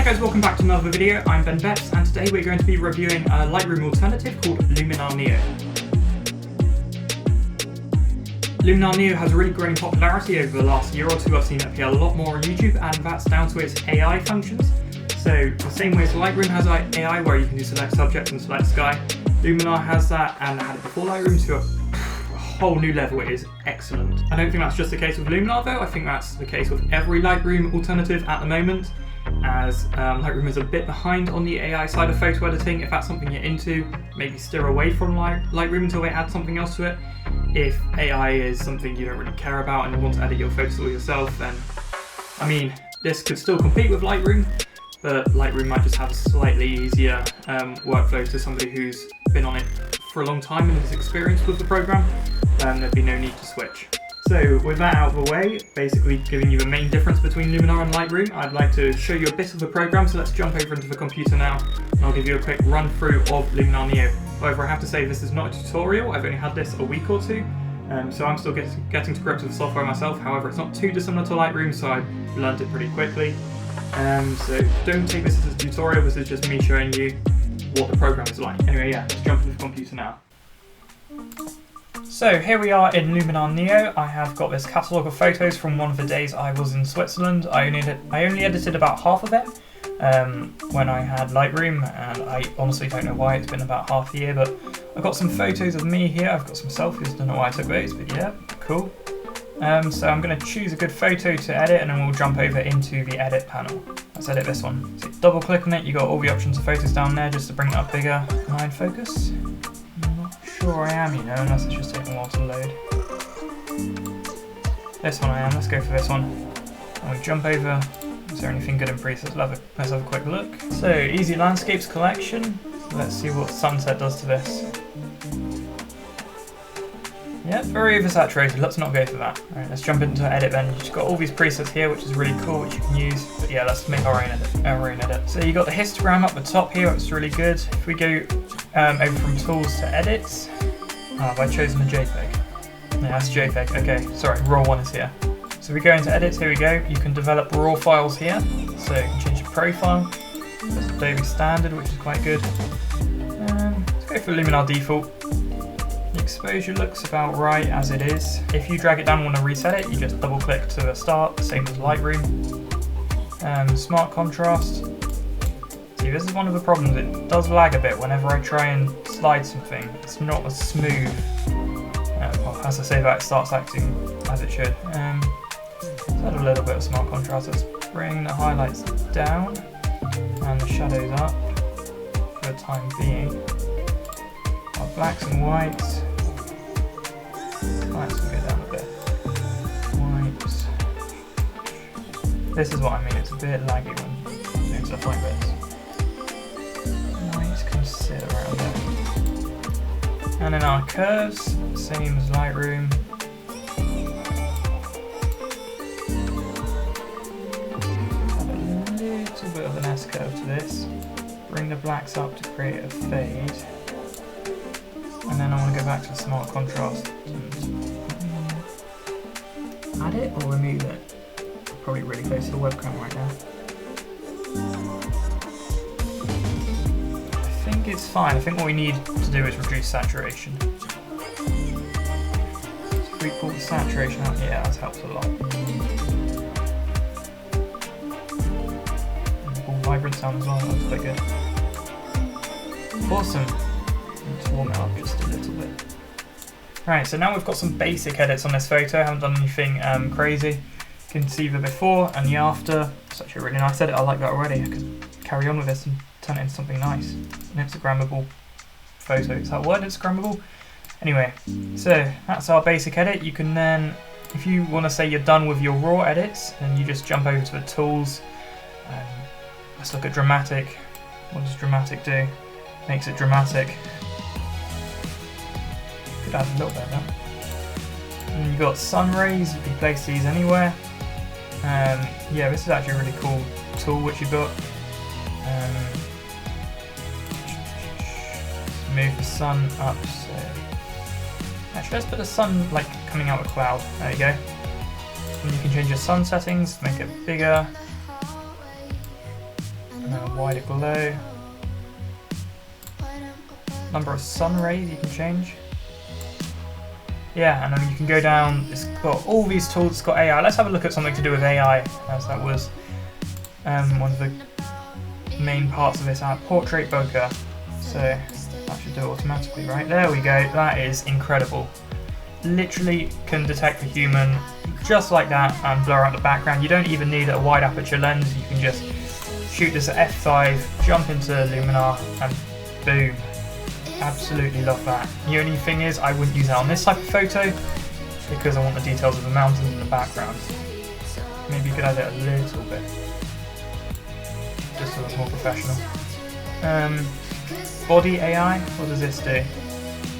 guys, welcome back to another video. I'm Ben Betts, and today we're going to be reviewing a Lightroom alternative called Luminar Neo. Luminar Neo has really grown in popularity over the last year or two. I've seen it appear a lot more on YouTube, and that's down to its AI functions. So the same way as Lightroom has AI, where you can do select subject and select sky, Luminar has that, and had it before Lightroom to a whole new level. It is excellent. I don't think that's just the case with Luminar though. I think that's the case with every Lightroom alternative at the moment, as Lightroom is a bit behind on the AI side of photo editing. If that's something you're into, maybe steer away from Lightroom until they add something else to it. If AI is something you don't really care about and you want to edit your photos all yourself, then I mean, this could still compete with Lightroom, but Lightroom might just have a slightly easier workflow to somebody who's been on it for a long time and is experienced with the program. There'd be no need to switch. So with that out of the way, basically giving you the main difference between Luminar and Lightroom, I'd like to show you a bit of the program, so let's jump over into the computer now, and I'll give you a quick run through of Luminar Neo. However, I have to say this is not a tutorial. I've only had this a week or two, so I'm still getting to grips with the software myself. However, it's not too dissimilar to Lightroom, so I learned it pretty quickly. So don't take this as a tutorial, this is just me showing you what the program is like. Anyway, yeah, let's jump into the computer now. So here we are in Luminar Neo. I have got this catalogue of photos from one of the days I was in Switzerland. I only edited about half of it when I had Lightroom, and I honestly don't know why. It's been about half a year, but I've got some photos of me here. I've got some selfies, don't know why I took those, but yeah, cool. So I'm going to choose a good photo to edit, and then we'll jump over into the edit panel. Let's edit this one. So double click on it, you got all the options of photos down there just to bring it up bigger. Am I in focus? Sure I am, you know, unless it's just taking a while to load. This one I am, let's go for this one. And we jump over. Is there anything good in presets? Let's have a quick look. So, Easy Landscapes Collection. Let's see what sunset does to this. Yeah, very oversaturated, let's not go for that. Alright, let's jump into edit then. You've just got all these presets here, which is really cool, which you can use. But yeah, let's make our own edit. So you got the histogram up the top here, it's really good. If we go over from tools to edits, have I chosen a JPEG? Yeah, that's JPEG, okay, sorry, raw one is here. So we go into edits, here we go. You can develop raw files here. So you can change the profile. There's Adobe standard, which is quite good. Let's go for Luminar default. The exposure looks about right as it is. If you drag it down and want to reset it, you just double click to the start, same as Lightroom. Smart contrast. See, this is one of the problems, it does lag a bit whenever I try and slide something. It's not as smooth. Well, as I say that, it starts acting as it should. Let's add a little bit of smart contrast. Let's bring the highlights down and the shadows up for the time being. Our blacks and whites. Blacks will go down a bit. Whites. This is what I mean, it's a bit laggy when doing stuff like this. Whites can sit around there. And then our curves, same as Lightroom. Add a little bit of an S-curve to this. Bring the blacks up to create a fade. And then I want to go back to the smart contrast. Add it or remove it? Probably really close to the webcam right now. I think it's fine. I think what we need to do is reduce saturation. So if we pull the saturation out, yeah, that helps a lot. And pull vibrant sound as well, that looks quite good. Awesome. Let's warm it up just a little bit. Right, so now we've got some basic edits on this photo. I haven't done anything crazy. You can see the before and the after. It's actually a really nice edit. I like that already. I could carry on with this and turn it into something nice. An Instagrammable photo. Is that word, Instagrammable? Anyway, so that's our basic edit. You can then, if you want to say you're done with your raw edits, then you just jump over to the tools. Let's look at dramatic. What does dramatic do? Makes it dramatic. Could add a little bit of that. And you've got sun rays, you can place these anywhere. Yeah, this is actually a really cool tool which you've got. Move the sun up, so actually let's put the sun like coming out of a cloud. There you go. And you can change your sun settings, make it bigger. And then wide it below. Number of sun rays you can change. Yeah, and then you can go down, it's got all these tools, it's got AI. Let's have a look at something to do with AI, as that was one of the main parts of this app. Portrait bokeh. So that should do it automatically, right? There we go, that is incredible. Literally can detect a human just like that and blur out the background. You don't even need a wide aperture lens, you can just shoot this at f5, jump into Luminar, and boom. Absolutely love that. The only thing is I wouldn't use that on this type of photo because I want the details of the mountains in the background. Maybe you could add it a little bit, just so it's more professional. Body AI, what does this do?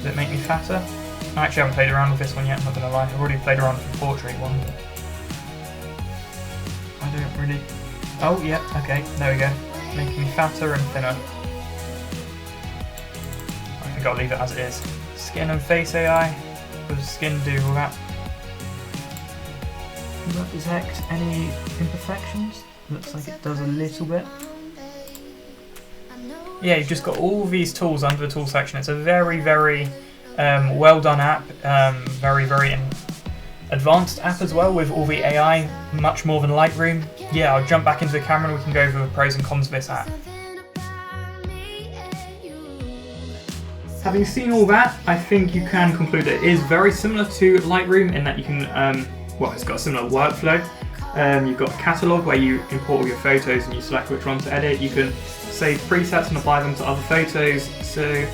Does it make me fatter? I actually haven't played around with this one yet, I'm not going to lie. I've already played around with the portrait one. But I don't really... Oh yeah, okay, there we go. Making me fatter and thinner. I think I'll leave it as it is. Skin and face AI. What does skin do all that? Does that detect any imperfections? Looks like it does a little bit. Yeah, you've just got all these tools under the tool section. It's a very, very well done app. Very, very advanced app as well with all the AI, much more than Lightroom. Yeah, I'll jump back into the camera and we can go over the pros and cons of this app. Having seen all that, I think you can conclude it is very similar to Lightroom in that you can, well, it's got a similar workflow. You've got a catalogue where you import all your photos and you select which ones to edit. You can save presets and apply them to other photos. So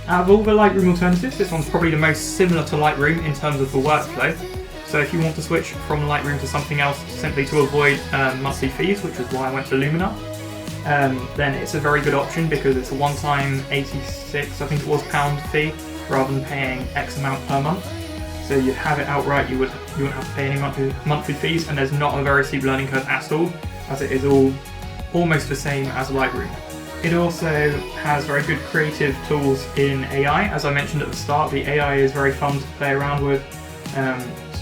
out of all the Lightroom alternatives, this one's probably the most similar to Lightroom in terms of the workflow. So if you want to switch from Lightroom to something else simply to avoid monthly fees, which is why I went to Luminar, then it's a very good option because it's a one-time 86, I think it was, pound fee rather than paying X amount per month. So you'd have it outright, you wouldn't have to pay any monthly fees, and there's not a very steep learning curve at all, as it is all almost the same as Lightroom. It also has very good creative tools in AI. As I mentioned at the start, the AI is very fun to play around with,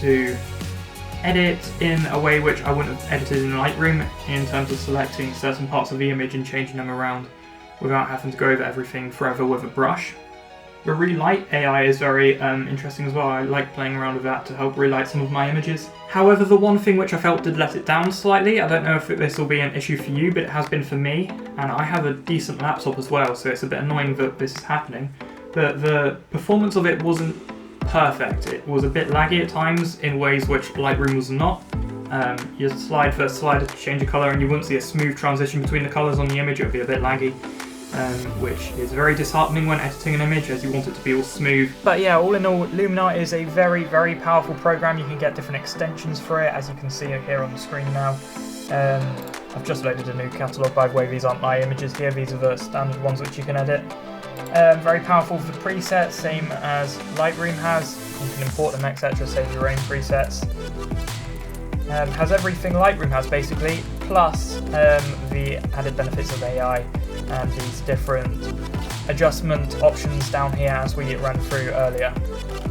to edit in a way which I wouldn't have edited in Lightroom, in terms of selecting certain parts of the image and changing them around without having to go over everything forever with a brush. The relight AI is very interesting as well. I like playing around with that to help relight some of my images. However, the one thing which I felt did let it down slightly, I don't know if this will be an issue for you, but it has been for me, and I have a decent laptop as well, so it's a bit annoying that this is happening. But the performance of it wasn't perfect. It was a bit laggy at times in ways which Lightroom was not. You slide for a slider to change a colour and you wouldn't see a smooth transition between the colours on the image, it would be a bit laggy. Which is very disheartening when editing an image, as you want it to be all smooth. But yeah, all in all, Luminar is a very, very powerful program. You can get different extensions for it, as you can see here on the screen now. I've just loaded a new catalogue, by the way. These aren't my images here, these are the standard ones which you can edit. Very powerful for presets, same as Lightroom has. You can import them, etc., save your own presets. Has everything Lightroom has, basically, plus the added benefits of AI and these different adjustment options down here as we ran through earlier.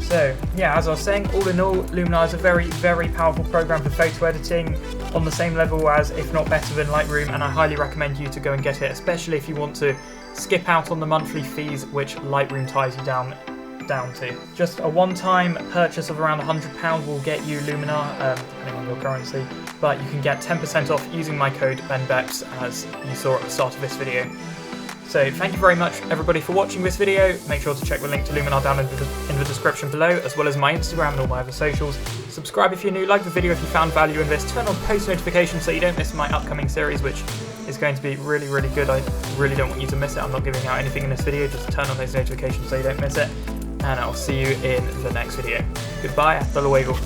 So yeah, as I was saying, all in all, Luminar is a very, very powerful program for photo editing, on the same level as, if not better than, Lightroom, and I highly recommend you to go and get it, especially if you want to skip out on the monthly fees which Lightroom ties you down to. Just a one-time purchase of around £100 will get you Luminar, depending on your currency, but you can get 10% off using my code BENBEPS, as you saw at the start of this video. So thank you very much everybody for watching this video. Make sure to check the link to Luminar down in the description below, as well as my Instagram and all my other socials. Subscribe if you're new, like the video if you found value in this, turn on post notifications so you don't miss my upcoming series, which is going to be really, really good. I really don't want you to miss it. I'm not giving out anything in this video, just turn on those notifications so you don't miss it. And I'll see you in the next video. Goodbye, hasta luego.